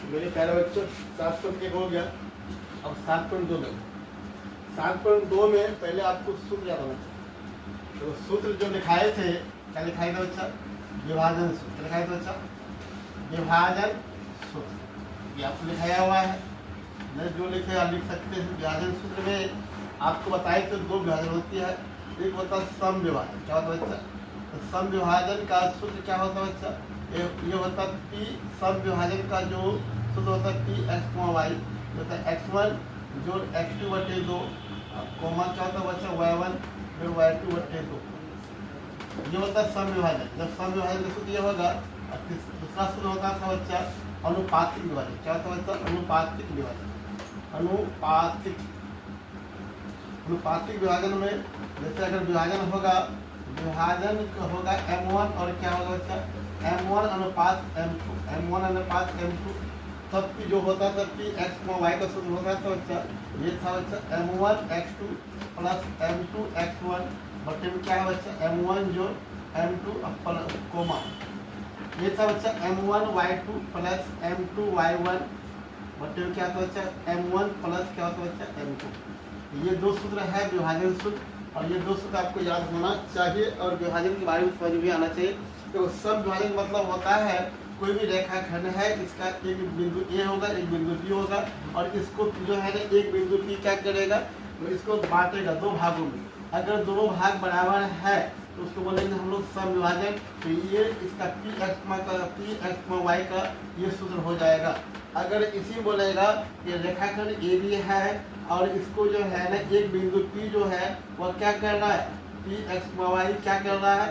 मेरे प्यारे बच्चों 7.1 हो गया। अब 7.2 में 7.2 में पहले आपको सूत्र याद होना चाहिए। तो सूत्र जो लिखाए थे, क्या लिखाए थे बच्चा? विभाजन सूत्र लिखाए थे बच्चा, विभाजन सूत्र। ये आपको लिखाया हुआ है, मैं जो लिखे आप लिख सकते हैं। विभाजन सूत्र में आपको बताए तो दो विभाजन होती है, एक होता है सम विभाजन। क्या होता है बच्चा? तो सम विभाजन का सूत्र क्या होता है बच्चा? ये होता है पी सम विभाजन का जो सूत्र होता है पी एक्स वाई होता है x1 जोड़ x2 बटे 2 कोमा क्या होता है बच्चा y1 जोड़ y2 बटे 2। ये होता है सम विभाजन। जब सम विभाजन का सूत्र ये होगा, और दूसरा सूत्र होता था बच्चा अनुपातिक विभाजन। क्या होता है बच्चा? अनुपातिक विभाजन। अनुपातिक विभाजन में जैसे अगर विभाजन होगा m1 और क्या होगा बच्चा? m1 अनुपात m2 सबकी जो होता था कि x y का सूत्र होता था बच्चा, ये था बच्चा m1 x2 plus m2 x1 बटे में क्या है बच्चा? m1 जो m2 कोमा, ये था बच्चा m1 y2 plus m2 y1 बटे में क्या था बच्चा? m1 प्लस क्या होता है बच्चा? m2। ये दो सूत्र है विभाजन सूत्र, और ये दो सूत्र आपको याद होना चाहिए और विभाजन के बारे में समझ भी आना चाहिए। तो सब विभाजन मतलब होता है कोई भी रेखाखंड है, इसका एक बिंदु ए होगा, एक बिंदु बी होगा, और इसको जो है ना एक बिंदु पी क्या करेगा? तो इसको बांटेगा दो भागों में। अगर दोनों भाग बराबर है तो उसको बोलेंगे हम लोग सम विभाजन। तो ये इसका पी एक्स वाई का ये सूत्र हो जाएगा। अगर इसी बोलेगा कि रेखाखंड ए बी है और इसको जो है ना एक बिंदु पी जो है वह क्या कर रहा है? पी एक्स वाई क्या कर रहा है?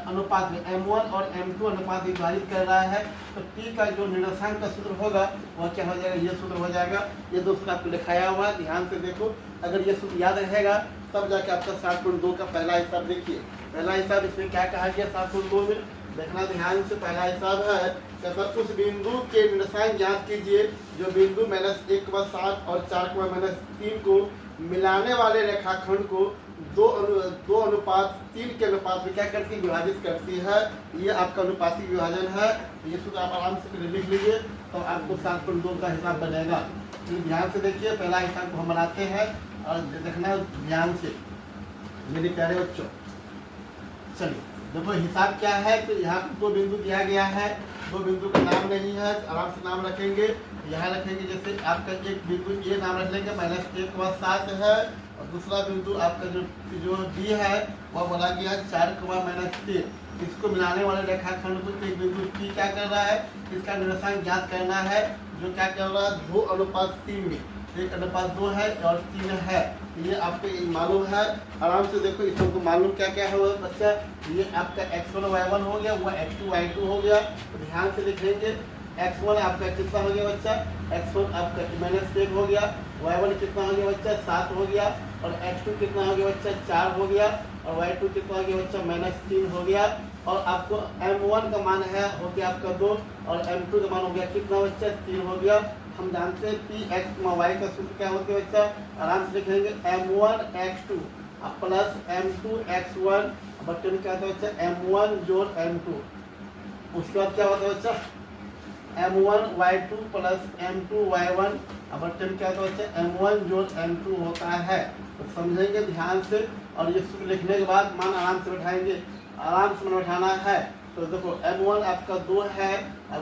अनुपात में m1 और m2 अनुपात विभाजित कर रहा है। तो p का जो निर्देशांक का सूत्र होगा वह क्या हो जाएगा? ये सूत्र हो जाएगा। ये दो सूत्र आपको लिखाया हुआ है, ध्यान से देखो। अगर ये सूत्र याद रहेगा तब जाके आपका 7.2 का पहला हिसाब देखिए। पहला हिसाब इसमें क्या कहा गया 7.2 में? देखना ध्यान से। पहला हिसाब है कैसा? उस बिंदु के निर्देशांक ज्ञात कीजिए जो बिंदु -1,7 और 4,-3 को मिलाने वाले रेखाखंड को 2:3 के अनुपात में क्या करती है? विभाजित करती है। ये आपका अनुपातिक विभाजन है। ये सूत्र आप आराम से लिख लीजिए तो आपको 7.2 का हिसाब बनेगा। तो ध्यान से देखिए, पहला हिसाब को हम बनाते हैं और देखना ध्यान से मेरे प्यारे बच्चों। चलिए देखो हिसाब क्या है। तो यहाँ पर दो बिंदु दिया गया है, दो बिंदु का नाम नहीं है, आराम से नाम रखेंगे। यहाँ रखेंगे जैसे आपका एक बिंदु ये नाम रख लेंगे -1,7 है, और दूसरा बिंदु आपका जो बी है वह बोला गया 4,-3। इसको मिलाने वाले रेखाखंड को एक बिंदु पी क्या कर रहा है? इसका निर्देशांक ज्ञात करना है, जो क्या कर रहा है? 2:3 में 1:2 है और 3 है। ये आपको मालूम है, आराम से देखो। इस सबको मालूम क्या क्या है बच्चा? ये आपका x1 y1 हो गया, वह x2 y2 हो गया। तो ध्यान से लिखेंगे। x1 आपका कितना हो गया बच्चा? x1 आपका -1 हो गया। y1 कितना हो गया बच्चा? 7 हो गया। और x2 कितना हो गया बच्चा? 4 हो गया। और y2 कितना हो गया बच्चा? -3 हो गया। और आपको m1 का मान है हो गया आपका 2, और m2 का मान हो गया कितना बच्चा? 3 हो गया। हम जानते हैं पी एक्स वाई का सूत्र क्या होता है बच्चा? आराम से लिखेंगे m1 x2 plus m2 x1 बटे में क्या होता है बच्चा? m1 जोड़ m2। उसके बाद क्या होता है बच्चा? m1 y2 plus m2 y1 बटे में क्या होता है बच्चा? m1 जोड़ m2 होता है। तो समझेंगे ध्यान से, और ये सूत्र लिखने के बाद मान आराम से बैठाएंगे। आराम से बैठाना है। तो देखो m1 आपका 2 है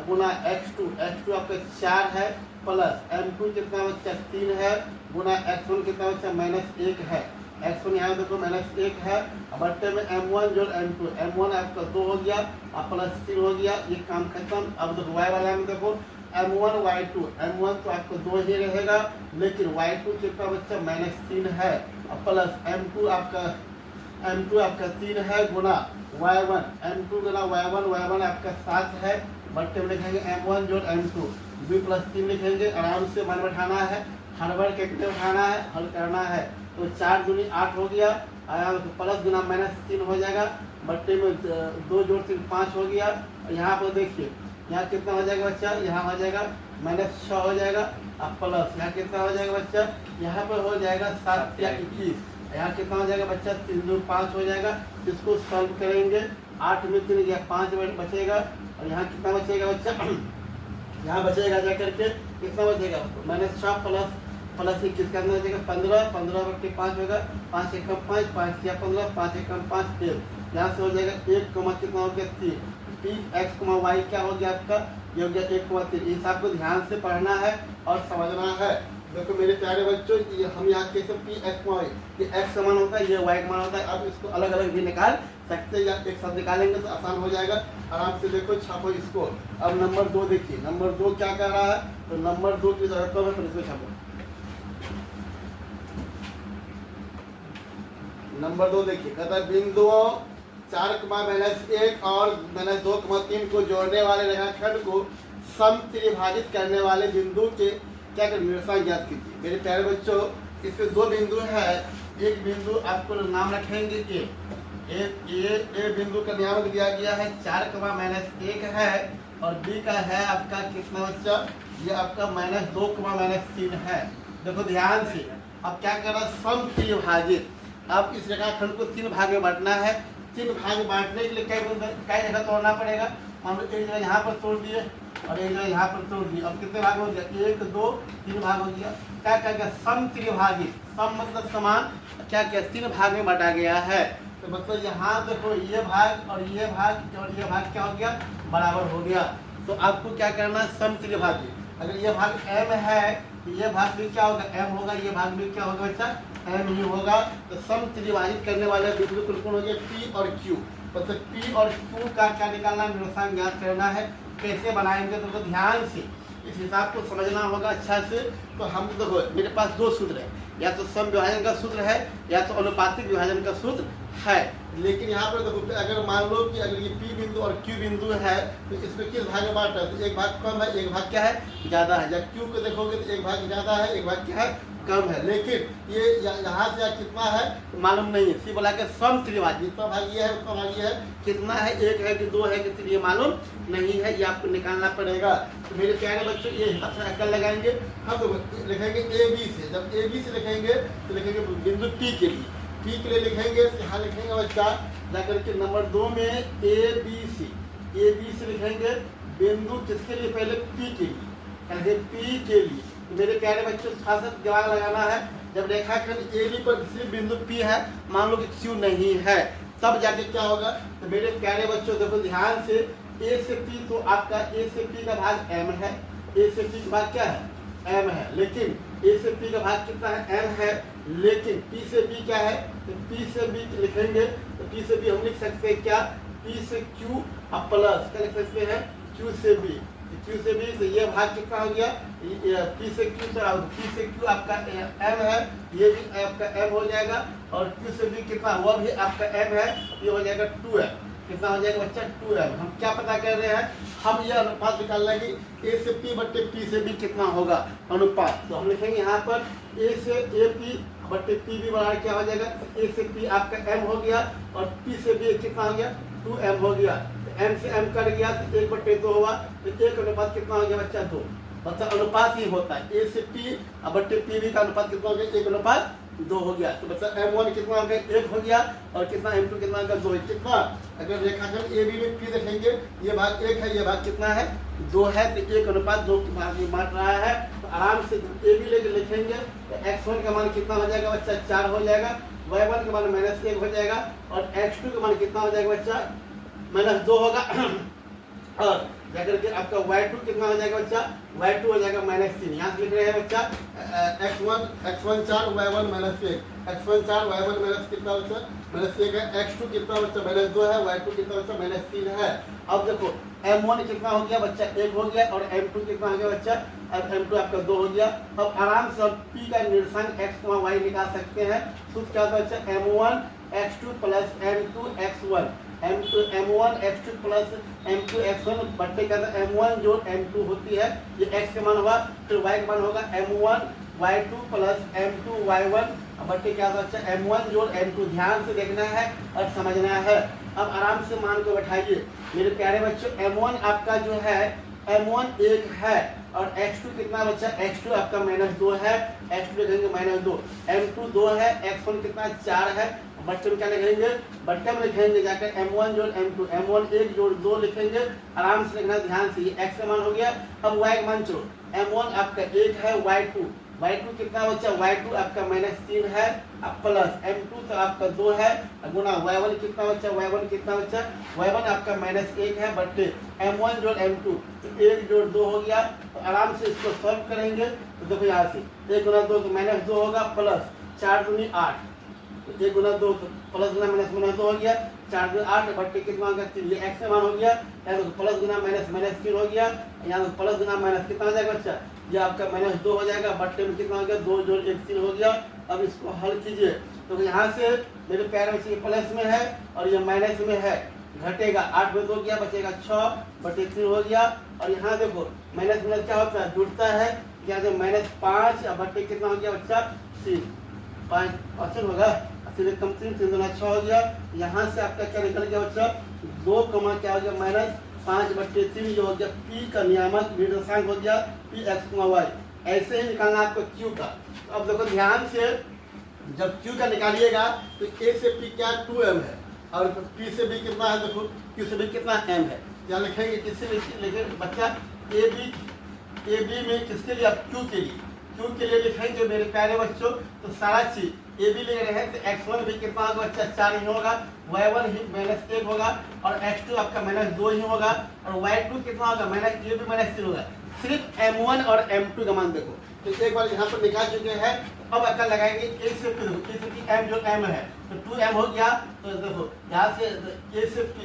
गुना x2 आपका 4 है, प्लस m2 कितना बच्चा? 3 है, गुना x1 कितना बच्चा? -1 है। x1 यहाँ देखो -1 है, बट्टे में m1 जोड़ m1 आपका 2 हो गया और प्लस 3 हो गया। ये काम खत्म। अब देखो y वाला में देखो m1 y1 तो आपको 2 ही रहेगा, लेकिन y2 कितना बच्चा? -3 है, और प्लस m2 आपका 3 है गुना y1 m2 गुना y1 आपका 7 है, बट्टे में लिखेंगे m1 जोड़ m2 2 प्लस 3 लिखेंगे। आराम से मन बैठाना है, हर बार कितने उठाना है? हल करना है। तो 4 दूनी 8 हो गया, प्लस गुना -3 हो जाएगा, बट्टे में 2 जोड़ 3 5 हो गया। यहाँ पर देखिए यहाँ कितना हो जाएगा बच्चा? यहाँ हो जाएगा -6 हो जाएगा, अब प्लस यहाँ कितना हो जाएगा बच्चा? यहाँ पर हो जाएगा 7 या 21। यहाँ कितना हो जाएगा बच्चा? 3 2 5 हो जाएगा। इसको सॉल्व करेंगे, 8 में 3 या 5 बचेगा, और यहाँ कितना बचेगा बच्चा? यहाँ बचेगा जा करके कितना बचेगा, -6 प्लस 21 का बचेगा 15, 15/5 होगा, 5 एकम 5, 5 या 15, 5 एकम 5 1। यहाँ से हो जाएगा 1, कितना हो गया 3, x, y क्या हो गया आपका, ये हो गया 1,3। इस आपको ध्यान से पढ़ना है और समझना है। देखो मेरे प्यारे बच्चों, ये हम यहाँ कैसे p x y, ये x का मान होता है, ये y का मान होता है। अब इसको अलग अलग भी निकाल सकते हैं या एक साथ निकालेंगे तो आसान हो जाएगा। आराम से देखो, छापो इसको। अब नंबर 2 देखिए, नंबर 2 क्या कर रहा है, तो नंबर 2 की जरूरत है, फिर इसको छापो। नंबर 2 देखिए, कहता है बिंदुओं 4,-1 और -2,3 को जोड़ने वाले रेखाखंड को समत्रिभाजित करने वाले बिंदु के क्या कर निरसन ज्ञात कीजिए। मेरे प्यारे बच्चों, इसमें 2 बिंदु है। एक बिंदु आपको नाम रखेंगे ए बिंदु का नाम दिया गया है 4,-1 है, और बी का है आपका कितना बच्चा, ये आपका -2,-3 है। देखो ध्यान से, अब क्या कर रहा है, समत्रिभाजित। अब इस रेखाखंड को 3 भाग में बांटना है। 3 भाग में बांटने के लिए क्या जगह तोड़ना पड़ेगा, हम लोग एक जगह यहाँ पर तोड़ दिए और एक जगह यहाँ पर तोड़ दिए। अब कितने भाग हो गया, 1 2 3 भाग हो गया। क्या क्या गया, समत्रिभाजित, सम मतलब समान, क्या क्या 3 भाग में बांटा गया है। तो मतलब यहाँ देखो, ये भाग और ये भाग क्या हो गया, बराबर हो गया। तो आपको क्या करना है, समत्रिभाजित। अगर ये भाग m है, ये भाग भी क्या होगा, m होगा, ये भाग भी क्या होगा बच्चा, m ही होगा। तो समत्रिभाजित करने वाले बिंदु कौन हो गया, p और q। मतलब p और q का क्या निकालना, निरसन ज्ञात करना है। कैसे बनाएंगे तो ध्यान से इस हिसाब को समझना होगा अच्छा से। तो हम देखो, मेरे पास 2 सूत्र है, या तो सम विभाजन का सूत्र है या तो अनुपातिक विभाजन का सूत्र है। लेकिन यहाँ पर देखो, अगर मान लो कि अगर ये P बिंदु और Q बिंदु है तो इसमें किस भाग में बांटा है, तो एक भाग कम है, एक भाग क्या है, ज़्यादा है। जब Q को देखोगे तो एक भाग ज़्यादा है, एक भाग क्या है, कम है। लेकिन ये यहाँ से कितना है तो मालूम नहीं है। सी बोला कि समत्रिभाजित, जितना भाग ये है उतना भाग ये है, कितना है, 1 है कि 2 है कि 3, ये मालूम नहीं है, ये आपको निकालना पड़ेगा। तो मेरे प्यारे बच्चों, ये अक्ल लगाएंगे हम, तो लिखेंगे AB से। जब AB से लिखेंगे तो लिखेंगे बिंदु P के लिए, P के लिए लिखेंगे तो यहाँ लिखेंगे बच्चा जाकर के नंबर 2 में ABC लिखेंगे बिंदु किसके लिए, पहले P के लिए, कहते P के लिए। तो मेरे प्यारे बच्चों, खासा दिमाग लगाना है। जब रेखाखंड AB पर सिर्फ बिंदु P है, मान लो कि Q नहीं है, तब जाके क्या होगा। तो मेरे प्यारे बच्चों देखो ध्यान से, A से P, तो आपका A से P का भाग M है, A से P का भाग क्या है, M है। लेकिन A से P का भाग कितना है, M है। लेकिन P से B क्या है, तो P से B लिखेंगे तो P से B हम लिख सकते हैं क्या, P से Q अब प्लस क्या लिख सकते हैं, Q से B। Q से B से ये भाग कितना हो गया, P से Q आपका M है, ये भी आपका M हो जाएगा। और Q से B कितना हुआ भी आपका M है, ये हो जाएगा 2M। कितना हो जाएगा बच्चा, 2M। हम क्या पता कर रहे हैं, हम ये अनुपात निकाल लेंगे A से P बट्टे P से B कितना होगा अनुपात। तो हम लिखेंगे यहाँ पर A से AP बट्टे P भी बराबर क्या हो जाएगा, A से P आपका M हो गया और P से B कितना हो गया, 2M हो गया। M से M कट गया तो 1/2 हुआ, तो 1 अनुपात कितना हो गया बच्चा, 2। मतलब अनुपात ही होता है, A से P बट्टे PB का अनुपात कितना हो गया, 1/2 हो गया। तो मतलब M1 कितना हो गया, 1 हो गया, और कितना M2 कितना हो गया, 2। कितना, अगर रेखाखंड AB में P देखेंगे, ये भाग 1 है, ये भाग कितना है, 2 है, तो 1/2 के भाग में बांट रहा है। तो आराम से AB लेके लिखेंगे तो x1 का मान कितना हो जाएगा बच्चा, 4 हो जाएगा, y1 का मान -1 हो जाएगा, और x2 का मान कितना हो जाएगा बच्चा, -2 होगा। और जाकर के आपका y2 कितना हो जाएगा बच्चा, y2 हो जाएगा -3। यहाँ से लिख रहे हैं बच्चा x1 4 y1 -1, x1 4 y1 कितना बच्चा, -1 है। x2 कितना बच्चा, -2 है, y2 कितना बच्चा, -3 है। अब देखो M1 कितना हो गया बच्चा, 1 हो गया, और M2 कितना हो गया बच्चा, अब M2 आपका 2 हो गया। अब आराम से हम P का निरसन x, y निकाल सकते हैं। सूत्र क्या होता है बच्चा, M1 x2 plus M2 x1, M1 x2 plus M2 x1 बट्टे का M1 जो M2 होती है, ये x का मान होगा, फिर y का मान होगा M1 y2 plus M2 y1 बट्टे क्या होगा बच्चा, M1 जोड़ M2। ध्यान से देखना है और समझना है। अब आराम से मान को बैठाइए मेरे प्यारे बच्चों, M1 आपका जो है M1 1 है और x2 कितना बचा, x2 आपका -2 है, x2 लिखेंगे -2, M2 2 है, x1 कितना 4 है, बट्टे में क्या लिखेंगे, बट्टे में लिखेंगे जाकर M1 जोड़ M2, M1 1 जोड़ 2 लिखेंगे, आराम से लिखना ध्यान से। ये x का मान हो गया। अब y का मान चलो, M1 आपका 1 है, y2 कितना बचा, y2 आपका -3 है, अब प्लस M2 तो आपका 2 है, गुना y1 कितना बचा, y1 आपका -1 है, बट्टे M1 जोड़ M2 तो 1 जोड़ 2 हो गया। तो आराम से इसको सॉल्व करेंगे तो देखो यहाँ से 1 गुना 2 तो -2 होगा, प्लस 4 दूनी 8, तो 1 गुना 2 तो प्लस गुना -2 हो गया, 4 दूनी 8 बट्टे कितना होगा 3, ये x का मान हो गया। यहाँ तो प्लस गुना -3 हो गया, यहाँ तो प्लस गुना माइनस कितना हो जाएगा बच्चा, ये आपका -2 हो जाएगा, बट्टे में कितना हो गया 2 जोड़ 1 3 हो गया। अब इसको हल कीजिए तो यहाँ से मेरे प्यारे बच्चे प्लस में है और ये माइनस में है, घटेगा 8 में 2 गया, बचेगा 6 बटे 3 हो गया। और यहाँ देखो माइनस माइनस क्या होता है, जुड़ता है, यहाँ से -5 बट्टे कितना हो गया बच्चा 3, 5 ऑप्शन होगा, फिर कम 3 3 दूना 6 हो गया। यहाँ से आपका क्या निकल गया बच्चा 2 क्या हो गया -5 बट्टे 3 जो हो गया P का नियामक निर्देशांक हो गया P x, y। ऐसे ही निकालना आपको Q का। तो अब देखो ध्यान से, जब Q का निकालिएगा तो A से P क्या 2m है और P से B कितना है, देखो Q से B कितना m है, यहाँ लिखेंगे किससे लिखेंगे बच्चा AB में किसके लिए, आप Q के लिए लिखेंगे मेरे प्यारे बच्चों। तो सारा चीज AB ले रहे हैं तो x1 भी कितना होगा बच्चा 4 ही होगा, y1 ही -1 होगा और x2 आपका -2 ही होगा और y2 कितना होगा ये भी -3 होगा। सिर्फ M1 और M2 का मान देखो, तो एक बार यहाँ पर निकाल चुके हैं। अब अकल लगाएंगे A से P, M जो M है तो 2m हो गया। तो देखो यहाँ से A से P,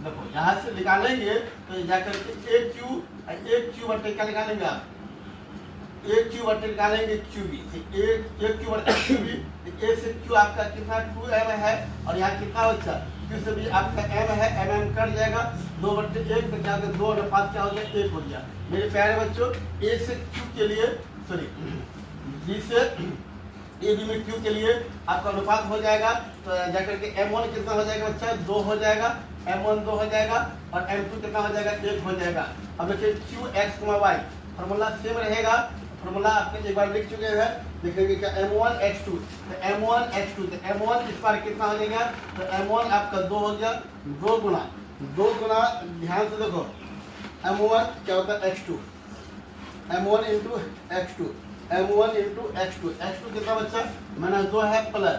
देखो यहाँ से निकालेंगे तो जाकर के एक क्यू बटे क्या निकालेंगे आप, एक क्यू बटे निकालेंगे क्यूबी, एक क्यू बटे क्यूबी, ए से क्यू आपका कितना 2m है और यहाँ कितना बच्चा क्यू से भी आपका m है, mm कट जाएगा, 2 बटे 1 तो क्या होगा 2 और 5 क्या हो गया 1 हो गया। मेरे प्यारे बच्चों ए से क्यू के लिए, सॉरी बी से ए बी में क्यू के लिए आपका अनुपात हो जाएगा, तो जाकर के m1 कितना हो जाएगा बच्चा 2 हो जाएगा, m1 2 हो जाएगा और m2 कितना हो जाएगा 1 हो जाएगा। अब देखिए Q x y formula same रहेगा, फॉर्मूला आपने एक बार लिख चुके हैं, लिखेंगे क्या M1 X2, तो M1 तो M1 इस बार कितना हो जाएगा, तो M1 आपका 2 हो गया, 2 गुना ध्यान से देखो M1 क्या होता है X2, M1 इंटू X2 कितना बच्चा -2 है, प्लस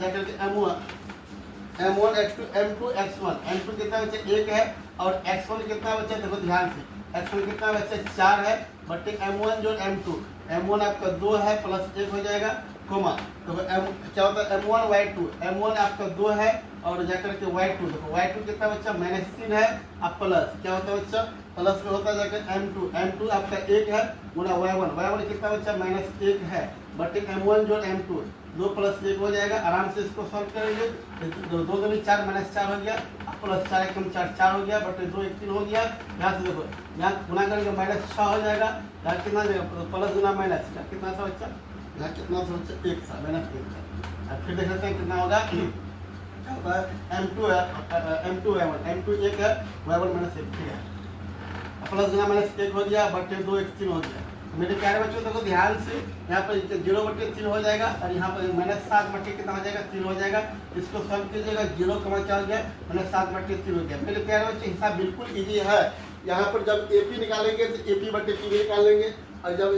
जाकर के M1 X2 M2 X1 कितना बच्चा 1 है और X1 कितना बच्चा देखो ध्यान से, X1 कितना बच्चा 4 है, बटे M1 जो M1 आपका 2 है प्लस 1 हो जाएगा, कोमा तो क्या होता है M1 आपका 2 है और जाकर के y2 देखो y2 कितना बच्चा -3 है, अब प्लस क्या होता है बच्चा प्लस में होता है जाकर M2 आपका 1 है गुना y1 कितना बच्चा -1 है, बटे M1 जो M2 2 + 1 हो जाएगा। आराम से इसको सॉल्व करेंगे, 2 दूनी 4 -4 हो गया, प्लस 4 × 4 4 हो गया, बटे 2 1 3 हो गया। यहाँ से देखो यहाँ गुना करेंगे -6 हो जाएगा, यहाँ कितना जाएगा प्लस गुना माइनस कितना सा बच्चा, यहाँ कितना सा बच्चा 1 सा -1 फिर देख सकते हैं कितना होगा, क्या होता है M2 M2 1 है y1 -1 ठीक है, प्लस गुना -1 हो गया, बटे 2 1 3 हो गया। मेरे प्यारे बच्चों देखो ध्यान से, यहाँ पर 0/3 हो जाएगा और यहाँ पर -7 बटे कितना हो जाएगा 3 हो जाएगा। इसको सॉल्व कीजिएगा, 0 क्या हो गया -7/3 हो गया। मेरे प्यारे बच्चे हिसाब बिल्कुल इजी है। यहाँ पर जब AP निकालेंगे तो AP/Q निकाल लेंगे और जब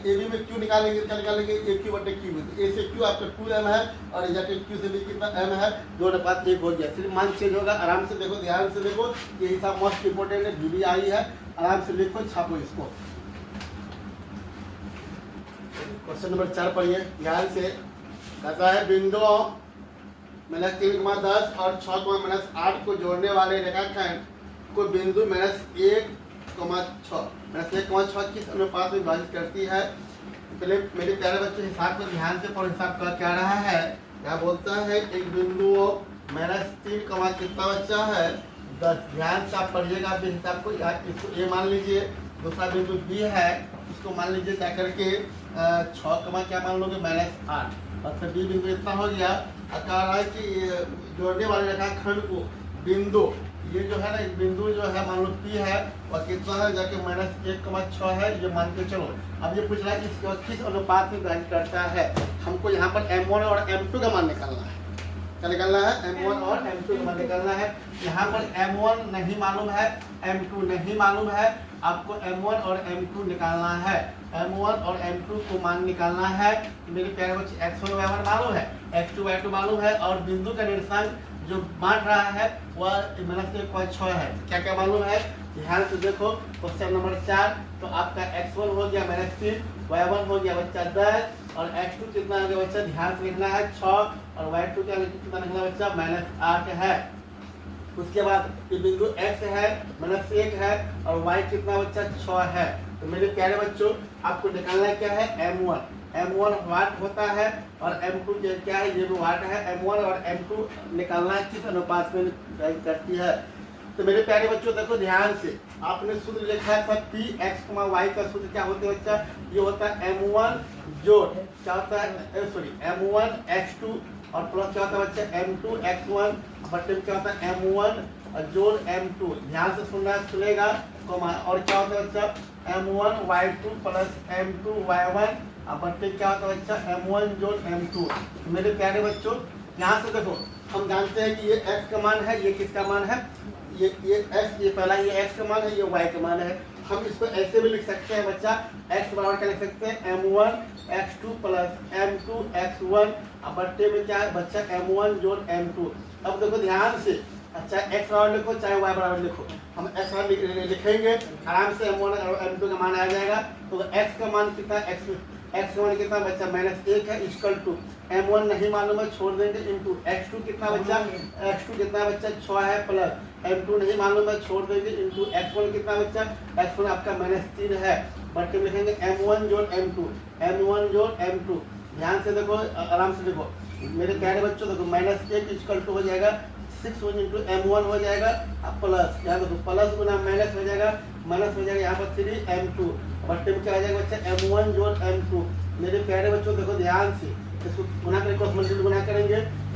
AB में Q निकालेंगे क्या निकालेंगे AQ/Q में। तो A से Q आपका 2m है और जाके Q से भी कितना m है 2:1 हो गया। सिर्फ मान चेंज होगा। आराम से देखो, ध्यान से देखो, ये हिसाब मोस्ट इंपोर्टेंट है, VB आई है। आराम से लिखो, छापो इसको। क्वेश्चन नंबर 4 पढ़िए ध्यान से। कहता है बिंदुओं -3,10 और 6,-8 को जोड़ने वाले रेखाखंड को बिंदु -1,6 किस अनुपात में विभाजित करती है। पहले मेरे प्यारे बच्चों हिसाब को ध्यान से पढ़ो। हिसाब का क्या रहा है, क्या बोलता है, एक बिंदु -3, कितना बच्चा है 10। ध्यान से आप पढ़िएगा हिसाब को। इसको ए मान लीजिए, दूसरा बिंदु B है, इसको मान लीजिए क्या करके 6, क्या मान लोगे -8। मतलब B बिंदु इतना हो गया। कह रहा है कि जोड़ने वाले रेखाखंड को बिंदु ये जो है ना एक बिंदु जो है मान लो P है और कितना है जाके -1,6 है, ये मान के चलो। अब ये पूछ रहा है इसके किस अनुपात में ग्रांट करता है। हमको यहाँ पर M1 और M2 का मान निकालना है। क्या निकालना है? M1 और M2 का मान निकालना है। यहाँ पर M1 नहीं मालूम है, M2 नहीं मालूम है, आपको M1 और M2 निकालना है। M1 और M2 को मान निकालना है। मेरे प्यारे बच्चे x1 y1 मालूम है, x2 y2 मालूम है, और बिंदु का निर्देशांक जो बांट रहा है वह -1,6 है। क्या क्या मालूम है? ध्यान से देखो क्वेश्चन नंबर 4। तो आपका x1 हो गया -3, y1 हो गया बच्चा 10, और x2 कितना हो गया बच्चा? ध्यान से लिखना है 6, और y2 क्या कितना लिखना बच्चा? -8 है। उसके बाद ये बिंदु x है -1 है, और y कितना बच्चा? 6 है। तो मेरे प्यारे बच्चों आपको निकालना क्या है? M1 वाट होता है, और M2 क्या है? ये भी वाट है। M1 और M2 निकालना है किस अनुपात में करती है। तो मेरे प्यारे बच्चों देखो ध्यान से, आपने सूत्र लिखा था Px, y का सूत्र क्या होता है बच्चा? ये होता है M1 जोड़ क्या होता है? M1 x2 और प्लस क्या होता है बच्चा? M2 x1 बटे क्या होता है? M1 जोड़ M2। ध्यान से सुनना सुनेगा। और क्या होता है बच्चा? M1 y2 plus M2 y1 बटे क्या होता है बच्चा? M1 जोड़ M2। मेरे प्यारे बच्चों यहाँ से देखो, हम जानते हैं कि ये x का मान है, ये किसका मान है? ये x, ये पहला ये x का मान है, ये y का मान है। हम इसको ऐसे भी लिख सकते हैं बच्चा, x बराबर क्या लिख सकते हैं? M1 x2 plus M2 x1 बट्टे में क्या है बच्चा? M1 जोड़ M2। अब देखो ध्यान से, अच्छा x बराबर लिखो चाहे y बराबर लिखो, हम x बराबर लिखेंगे आराम से, M1 और M2 का मान आ जाएगा। तो x का मान कितना? x का मान कितना बच्चा? -1 है, इक्वल टू M1 नहीं मालूम है, छोड़ देंगे, इंटू x2 कितना बच्चा? x2 कितना बच्चा? 6 है, प्लस M2 नहीं मालूम है, छोड़ देंगे, इंटू x1 कितना बच्चा? x1 आपका -3 है, बट्टे में लिखेंगे M1 जोड़ M2, M1 जोड़ M2। ध्यान से देखो, आराम से देखो मेरे प्यारे बच्चों, देखो -1 इक्वल टू हो जाएगा 6 इंटू M1 हो जाएगा, अब प्लस यहाँ देखो प्लस गुना माइनस हो जाएगा, माइनस हो जाएगा यहाँ पर 3 M2 बट्टे में क्या हो जाएगा बच्चा? M1 जोड़ M2। मेरे प्यारे बच्चों देखो ध्यान से, इसको गुना करेंगे, क्रॉस मल्टीप्लाई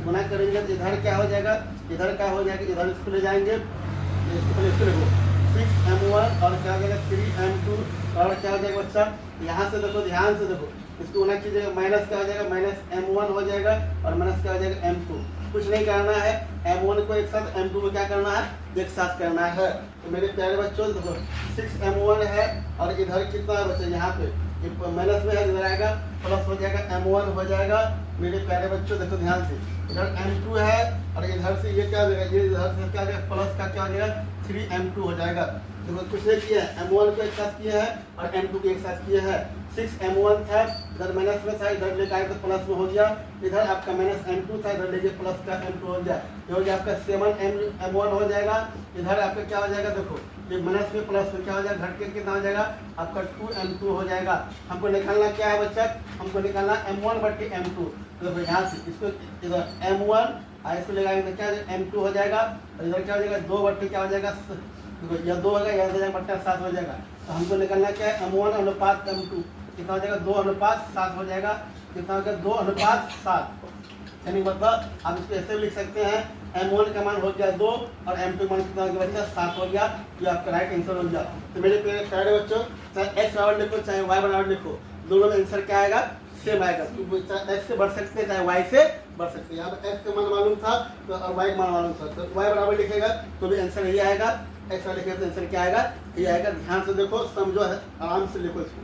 गुना करेंगे तो इधर क्या हो जाएगा? इधर क्या हो जाएगा? इधर इसको ले जाएंगे, इसको देखो 6M1 और क्या हो जाएगा? 3M2 और क्या हो जाएगा बच्चा? यहाँ से देखो ध्यान से देखो, इसको गुना कीजिएगा, माइनस क्या हो जाएगा? -M1 हो जाएगा, और माइनस क्या हो जाएगा? M2। कुछ नहीं करना है, M1 को एक साथ, M2 को क्या करना है? एक साथ करना है। तो मेरे प्यारे बच्चों देखो 6M1 है, और इधर कितना है बच्चा? यहाँ पे माइनस में है, इधर आएगा प्लस हो जाएगा, M1 हो जाएगा। मेरे प्यारे बच्चों देखो ध्यान से, इधर M2 है, और इधर से ये क्या हो जाएगा? ये इधर से क्या हो जाएगा? प्लस का क्या हो जाएगा? 3M2 हो जाएगा। देखो कुछ नहीं किया है, M1 को एक साथ किया है और M2 को एक साथ किया है। 6M1 था, इधर माइनस में था, इधर लेकर आए तो प्लस में हो गया, इधर आपका -M2 था, इधर लेके प्लस का M2 हो गया, ये हो गया आपका 7M1 हो जाएगा। इधर आपका क्या हो जाएगा? देखो ये माइनस में प्लस में क्या हो जाएगा? घट के कितना हो जाएगा? आपका 2M2 हो जाएगा। हमको निकालना क्या है बच्चा? हमको निकालना M1 बट्टे M2। तो देखो यहाँ से इसको इधर M1 और इसको लगाएंगे तो क्या M2 हो जाएगा, और इधर क्या हो जाएगा? 2 बट्टे क्या हो जाएगा? देखो यह 2 होगा, यह हो जाएगा बट्टा 7 हो जाएगा। तो हमको निकालना क्या है? M1 अनुपात M2 कितना हो जाएगा? 2 अनुपात 7 हो जाएगा। कितना हो गया? 2 अनुपात 7। यानी मतलब आप इसको ऐसे भी लिख सकते हैं, M1 का मान हो गया 2 और M2 मान कितना हो गया बच्चा? 7 हो गया। ये आपका राइट आंसर हो गया। तो मेरे प्यारे बच्चों, चाहे x बराबर लिखो चाहे y बराबर लिखो, दोनों में आंसर क्या आएगा? सेम आएगा। तो चाहे x से बढ़ सकते हैं चाहे y से बढ़ सकते हैं। यहाँ पर x का मान मालूम था तो y का मान मालूम था, तो y बराबर लिखेगा तो भी आंसर यही आएगा, x लिखेगा तो आंसर क्या आएगा? ये आएगा। ध्यान से देखो, समझो, आराम से लिखो इसको।